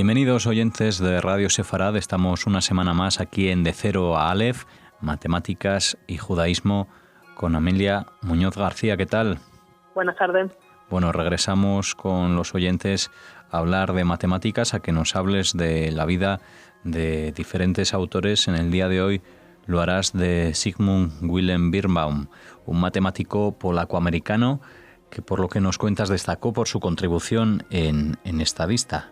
Bienvenidos oyentes de Radio Sefarad, estamos una semana más aquí en De Cero a Aleph, Matemáticas y Judaísmo, con Amelia Muñoz García. ¿Qué tal? Buenas tardes. Bueno, regresamos con los oyentes a hablar de matemáticas, a que nos hables de la vida de diferentes autores. En el día de hoy lo harás de Zygmunt Wilhelm Birnbaum, un matemático polaco-americano que, por lo que nos cuentas, destacó por su contribución en estadística.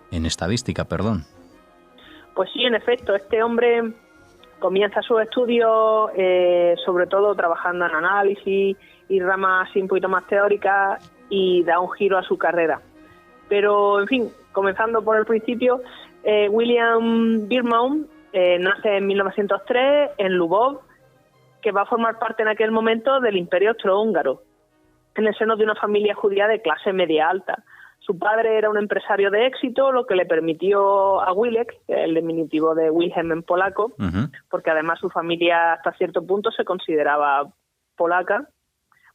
Pues sí, en efecto, este hombre comienza sus estudios sobre todo trabajando en análisis y ramas un poquito más teóricas, y da un giro a su carrera. Pero, en fin, comenzando por el principio, William Birnbaum nace en 1903 en Lvov, que va a formar parte en aquel momento del Imperio Austrohúngaro, en el seno de una familia judía de clase media alta. Su padre era un empresario de éxito, lo que le permitió a Wilek, el diminutivo de Wilhelm en polaco, porque además su familia hasta cierto punto se consideraba polaca.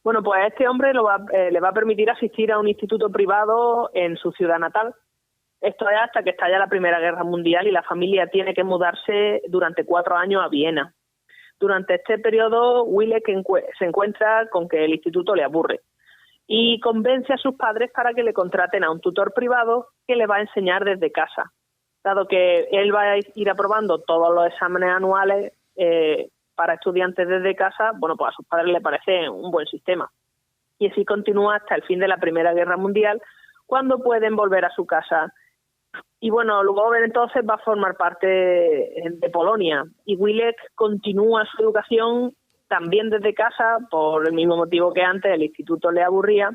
Bueno, pues a este hombre le va a permitir asistir a un instituto privado en su ciudad natal. Esto es hasta que estalla la Primera Guerra Mundial y la familia tiene que mudarse durante 4 años a Viena. Durante este periodo, Wilek se encuentra con que el instituto le aburre y convence a sus padres para que le contraten a un tutor privado que le va a enseñar desde casa. Dado que él va a ir aprobando todos los exámenes anuales para estudiantes desde casa, bueno, pues a sus padres le parece un buen sistema. Y así continúa hasta el fin de la Primera Guerra Mundial, cuando pueden volver a su casa. Y bueno, Lvov entonces va a formar parte de Polonia, y Wilek continúa su educación también desde casa, por el mismo motivo que antes, el instituto le aburría,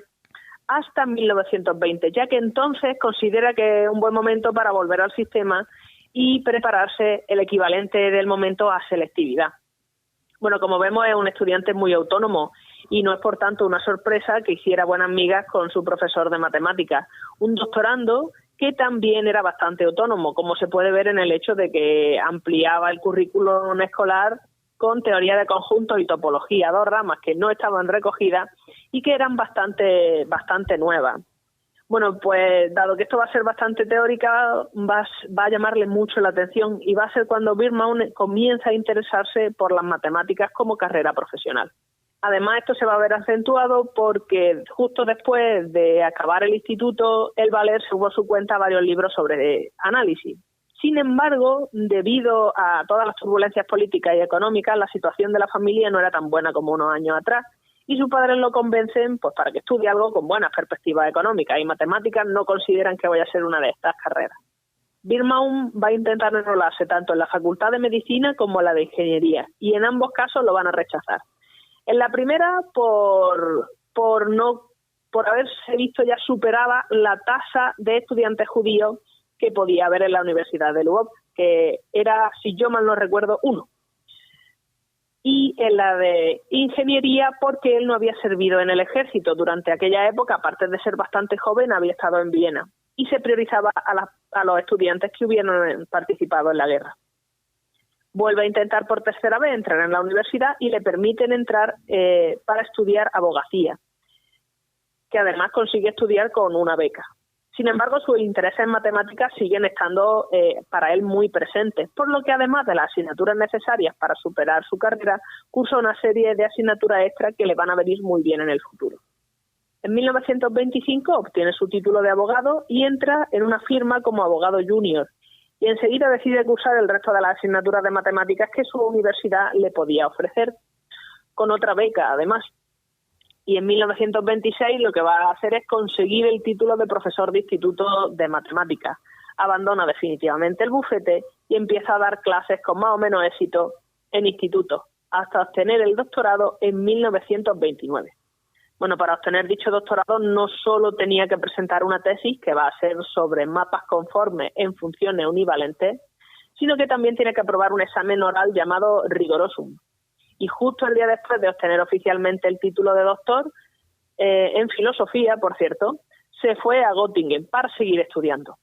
hasta 1920, ya que entonces considera que es un buen momento para volver al sistema y prepararse el equivalente del momento a selectividad. Bueno, como vemos, es un estudiante muy autónomo y no es por tanto una sorpresa que hiciera buenas migas con su profesor de matemáticas, un doctorando que también era bastante autónomo, como se puede ver en el hecho de que ampliaba el currículum escolar con teoría de conjuntos y topología, 2 ramas que no estaban recogidas y que eran bastante nuevas. Bueno, pues dado que esto va a ser bastante teórica, va a llamarle mucho la atención, y va a ser cuando Birnbaum comienza a interesarse por las matemáticas como carrera profesional. Además, esto se va a ver acentuado porque justo después de acabar el instituto, él va a leer por su cuenta varios libros sobre análisis. Sin embargo, debido a todas las turbulencias políticas y económicas, la situación de la familia no era tan buena como unos años atrás, y sus padres lo convencen pues para que estudie algo con buenas perspectivas económicas, y matemáticas no consideran que vaya a ser una de estas carreras. Birnbaum va a intentar enrolarse tanto en la Facultad de Medicina como en la de Ingeniería, y en ambos casos lo van a rechazar. En la primera, por haberse visto ya superada la tasa de estudiantes judíos que podía haber en la Universidad de Lvov, que era, si yo mal no recuerdo, 1. Y en la de Ingeniería, porque él no había servido en el ejército durante aquella época, aparte de ser bastante joven, había estado en Viena, y se priorizaba a los estudiantes que hubieran participado en la guerra. Vuelve a intentar por tercera vez entrar en la universidad y le permiten entrar para estudiar abogacía, que además consigue estudiar con una beca. Sin embargo, sus intereses en matemáticas siguen estando para él muy presentes, por lo que además de las asignaturas necesarias para superar su carrera, cursa una serie de asignaturas extras que le van a venir muy bien en el futuro. En 1925 obtiene su título de abogado y entra en una firma como abogado junior, y enseguida decide cursar el resto de las asignaturas de matemáticas que su universidad le podía ofrecer, con otra beca además. Y en 1926 lo que va a hacer es conseguir el título de profesor de instituto de matemáticas. Abandona definitivamente el bufete y empieza a dar clases con más o menos éxito en institutos, hasta obtener el doctorado en 1929. Bueno, para obtener dicho doctorado no solo tenía que presentar una tesis que va a ser sobre mapas conformes en funciones univalentes, sino que también tiene que aprobar un examen oral llamado rigorosum. Y justo el día después de obtener oficialmente el título de doctor, en filosofía, por cierto, se fue a Göttingen para seguir estudiando.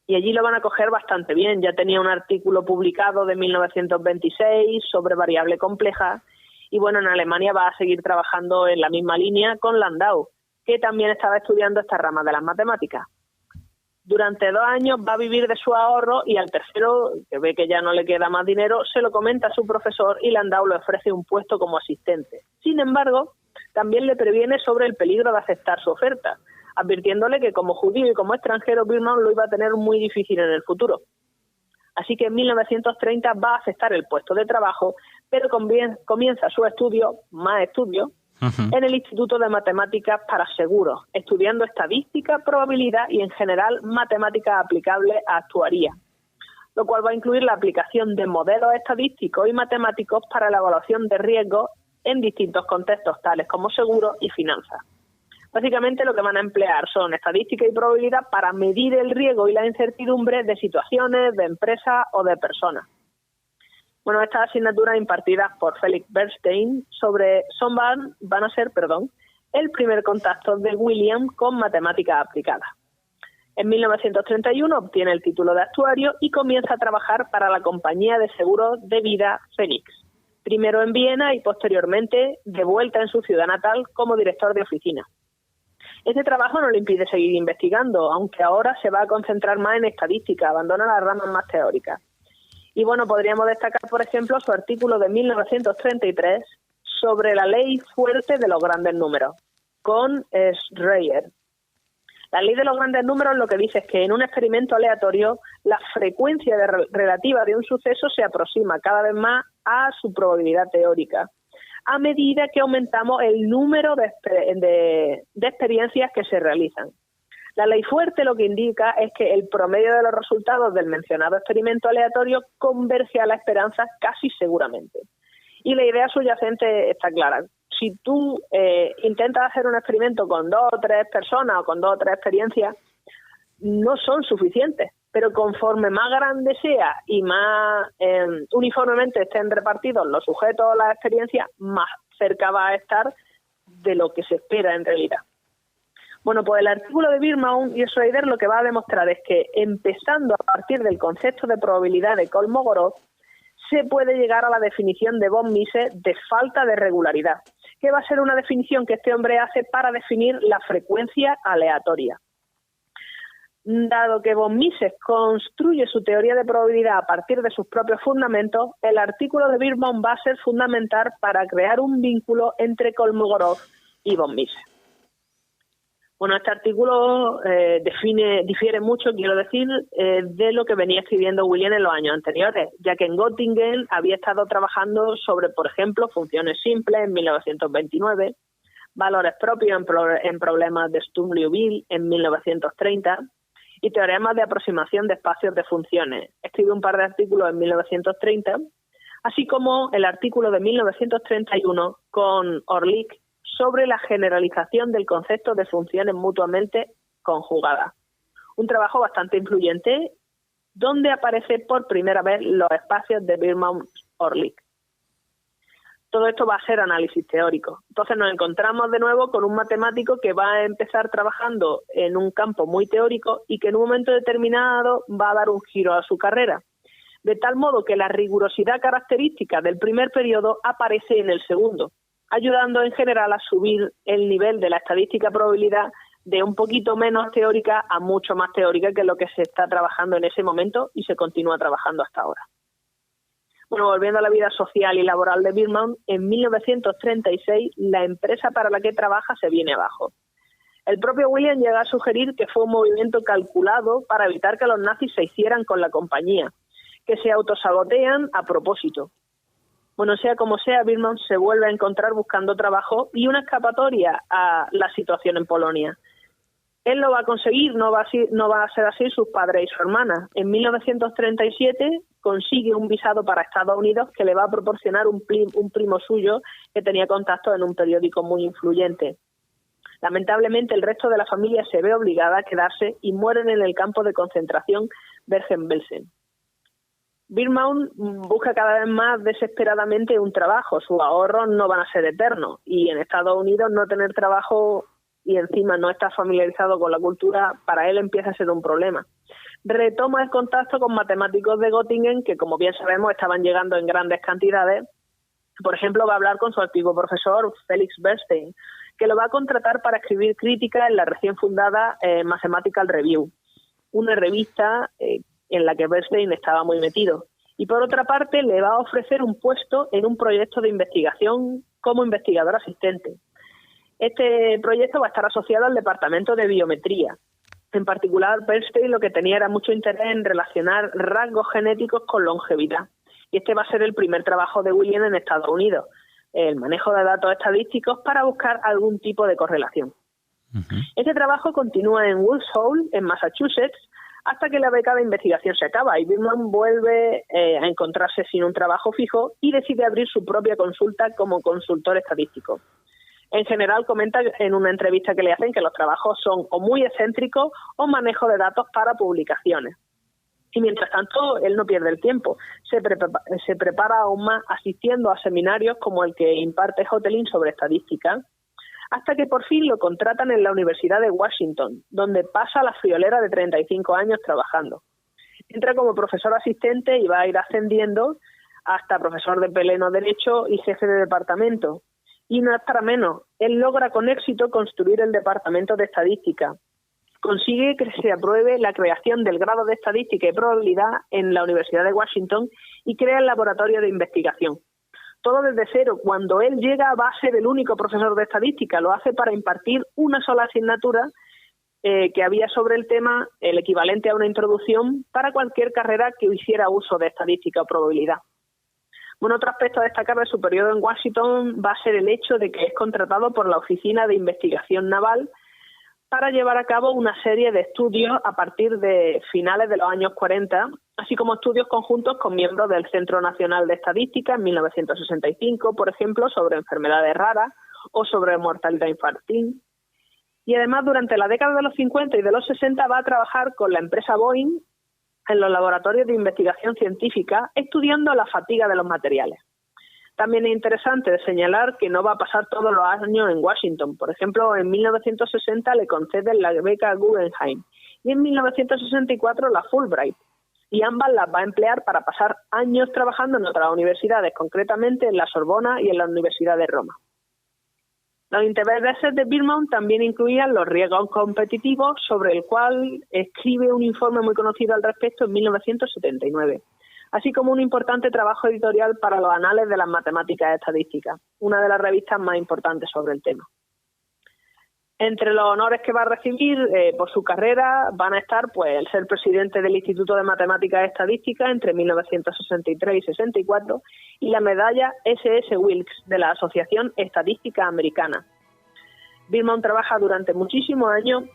Y allí lo van a coger bastante bien. Ya tenía un artículo publicado de 1926 sobre variable compleja, y bueno, en Alemania va a seguir trabajando en la misma línea con Landau, que también estaba estudiando esta rama de las matemáticas. Durante 2 años va a vivir de su ahorro y al tercero, que ve que ya no le queda más dinero, se lo comenta a su profesor y Landau le ofrece un puesto como asistente. Sin embargo, también le previene sobre el peligro de aceptar su oferta, advirtiéndole que como judío y como extranjero Birnbaum lo iba a tener muy difícil en el futuro. Así que en 1930 va a aceptar el puesto de trabajo, pero comienza su estudio, más estudio, en el Instituto de Matemáticas para Seguros, estudiando estadística, probabilidad y en general matemáticas aplicables a actuaría, lo cual va a incluir la aplicación de modelos estadísticos y matemáticos para la evaluación de riesgos en distintos contextos, tales como seguros y finanzas. Básicamente lo que van a emplear son estadística y probabilidad para medir el riesgo y la incertidumbre de situaciones, de empresas o de personas. Bueno, estas asignaturas impartidas por Felix Bernstein van a ser el primer contacto de William con matemáticas aplicadas. En 1931 obtiene el título de actuario y comienza a trabajar para la compañía de seguros de vida Phoenix, primero en Viena y posteriormente de vuelta en su ciudad natal como director de oficina. Este trabajo no le impide seguir investigando, aunque ahora se va a concentrar más en estadística, abandona las ramas más teóricas. Y bueno, podríamos destacar, por ejemplo, su artículo de 1933 sobre la ley fuerte de los grandes números, con Schreier. La ley de los grandes números lo que dice es que en un experimento aleatorio la frecuencia relativa de un suceso se aproxima cada vez más a su probabilidad teórica, a medida que aumentamos el número de experiencias que se realizan. La ley fuerte lo que indica es que el promedio de los resultados del mencionado experimento aleatorio converge a la esperanza casi seguramente. Y la idea subyacente está clara. Si tú intentas hacer un experimento con 2 o 3 personas o con 2 o 3 experiencias, no son suficientes. Pero conforme más grande sea y más uniformemente estén repartidos los sujetos o las experiencias, más cerca va a estar de lo que se espera en realidad. Bueno, pues el artículo de Birnbaum y Schreier lo que va a demostrar es que, empezando a partir del concepto de probabilidad de Kolmogorov, se puede llegar a la definición de von Mises de falta de regularidad, que va a ser una definición que este hombre hace para definir la frecuencia aleatoria. Dado que von Mises construye su teoría de probabilidad a partir de sus propios fundamentos, el artículo de Birnbaum va a ser fundamental para crear un vínculo entre Kolmogorov y von Mises. Bueno, este artículo difiere mucho, quiero decir, de lo que venía escribiendo William en los años anteriores, ya que en Göttingen había estado trabajando sobre, por ejemplo, funciones simples en 1929, valores propios en problemas de Sturm-Liouville en 1930 y teoremas de aproximación de espacios de funciones. Escribe un par de artículos en 1930, así como el artículo de 1931 con Orlik sobre la generalización del concepto de funciones mutuamente conjugadas. Un trabajo bastante influyente donde aparece por primera vez los espacios de Birnbaum-Orlik. Todo esto va a ser análisis teórico. Entonces nos encontramos de nuevo con un matemático que va a empezar trabajando en un campo muy teórico y que en un momento determinado va a dar un giro a su carrera, de tal modo que la rigurosidad característica del primer periodo aparece en el segundo, ayudando en general a subir el nivel de la estadística probabilidad de un poquito menos teórica a mucho más teórica, que es lo que se está trabajando en ese momento y se continúa trabajando hasta ahora. Bueno, volviendo a la vida social y laboral de Birnbaum, en 1936 la empresa para la que trabaja se viene abajo. El propio William llega a sugerir que fue un movimiento calculado para evitar que los nazis se hicieran con la compañía, que se autosabotean a propósito. Bueno, sea como sea, Birnbaum se vuelve a encontrar buscando trabajo y una escapatoria a la situación en Polonia. Él lo va a conseguir, no va a ser así sus padres y su hermana. En 1937 consigue un visado para Estados Unidos que le va a proporcionar un primo suyo que tenía contacto en un periódico muy influyente. Lamentablemente, el resto de la familia se ve obligada a quedarse y mueren en el campo de concentración Bergen-Belsen. Birnbaum busca cada vez más desesperadamente un trabajo. Sus ahorros no van a ser eternos y en Estados Unidos no tener trabajo y encima no estar familiarizado con la cultura, para él empieza a ser un problema. Retoma el contacto con matemáticos de Göttingen que, como bien sabemos, estaban llegando en grandes cantidades. Por ejemplo, va a hablar con su antiguo profesor, Felix Bernstein, que lo va a contratar para escribir crítica en la recién fundada Mathematical Review. una revista en la que Bernstein estaba muy metido. Y por otra parte, le va a ofrecer un puesto en un proyecto de investigación como investigador asistente. Este proyecto va a estar asociado al departamento de biometría. En particular, Bernstein lo que tenía era mucho interés en relacionar rasgos genéticos con longevidad. Y este va a ser el primer trabajo de William en Estados Unidos, el manejo de datos estadísticos para buscar algún tipo de correlación. Este trabajo continúa en Woods Hole, en Massachusetts, hasta que la beca de investigación se acaba y Birman vuelve a encontrarse sin un trabajo fijo y decide abrir su propia consulta como consultor estadístico. En general, comenta en una entrevista que le hacen que los trabajos son o muy excéntricos o manejo de datos para publicaciones. Y mientras tanto, él no pierde el tiempo. Se prepara aún más asistiendo a seminarios como el que imparte Hotelin sobre estadística, hasta que por fin lo contratan en la Universidad de Washington, donde pasa la friolera de 35 años trabajando. Entra como profesor asistente y va a ir ascendiendo hasta profesor de pleno derecho y jefe de departamento. Y no es para menos, él logra con éxito construir el departamento de estadística. Consigue que se apruebe la creación del grado de estadística y probabilidad en la Universidad de Washington y crea el laboratorio de investigación. Todo desde cero. Cuando él llega va a ser el único profesor de estadística. Lo hace para impartir una sola asignatura que había sobre el tema, el equivalente a una introducción para cualquier carrera que hiciera uso de estadística o probabilidad. Bueno, otro aspecto a destacar de su periodo en Washington va a ser el hecho de que es contratado por la Oficina de Investigación Naval para llevar a cabo una serie de estudios a partir de finales de los años 40, así como estudios conjuntos con miembros del Centro Nacional de Estadística en 1965, por ejemplo, sobre enfermedades raras o sobre mortalidad infantil. Y además, durante la década de los 50 y de los 60 va a trabajar con la empresa Boeing en los laboratorios de investigación científica, estudiando la fatiga de los materiales. También es interesante señalar que no va a pasar todos los años en Washington. Por ejemplo, en 1960 le conceden la beca Guggenheim y en 1964 la Fulbright. Y ambas las va a emplear para pasar años trabajando en otras universidades, concretamente en la Sorbona y en la Universidad de Roma. Los intereses de Birman también incluían los riesgos competitivos, sobre el cual escribe un informe muy conocido al respecto en 1979. Así como un importante trabajo editorial para los anales de las matemáticas estadísticas, una de las revistas más importantes sobre el tema. Entre los honores que va a recibir por su carrera van a estar pues el ser presidente del Instituto de Matemáticas Estadísticas entre 1963 y 64 y la medalla S.S. Wilkes de la Asociación Estadística Americana. Birman trabaja durante muchísimos años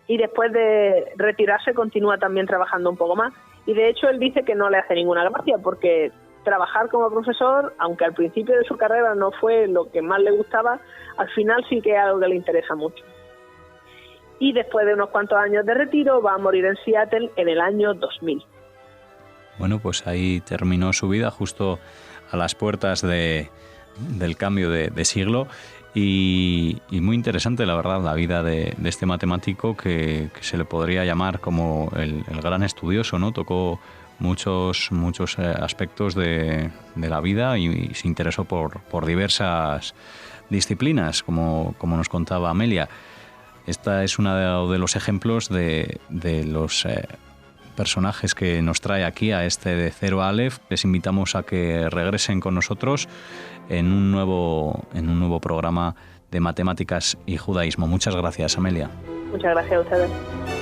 y después de retirarse continúa también trabajando un poco más. Y de hecho él dice que no le hace ninguna gracia porque trabajar como profesor, aunque al principio de su carrera no fue lo que más le gustaba, al final sí que es algo que le interesa mucho. Y después de unos cuantos años de retiro va a morir en Seattle en el año 2000. Bueno, pues ahí terminó su vida justo a las puertas del cambio de siglo. Y muy interesante, la verdad, la vida de este matemático que se le podría llamar como el gran estudioso, ¿no? Tocó muchos aspectos de la vida y se interesó por diversas disciplinas, como nos contaba Amelia. Esta es uno de los ejemplos de los personajes que nos trae aquí a este de Cero a Aleph. Les invitamos a que regresen con nosotros en un nuevo programa de matemáticas y judaísmo. Muchas gracias, Amelia. Muchas gracias a ustedes.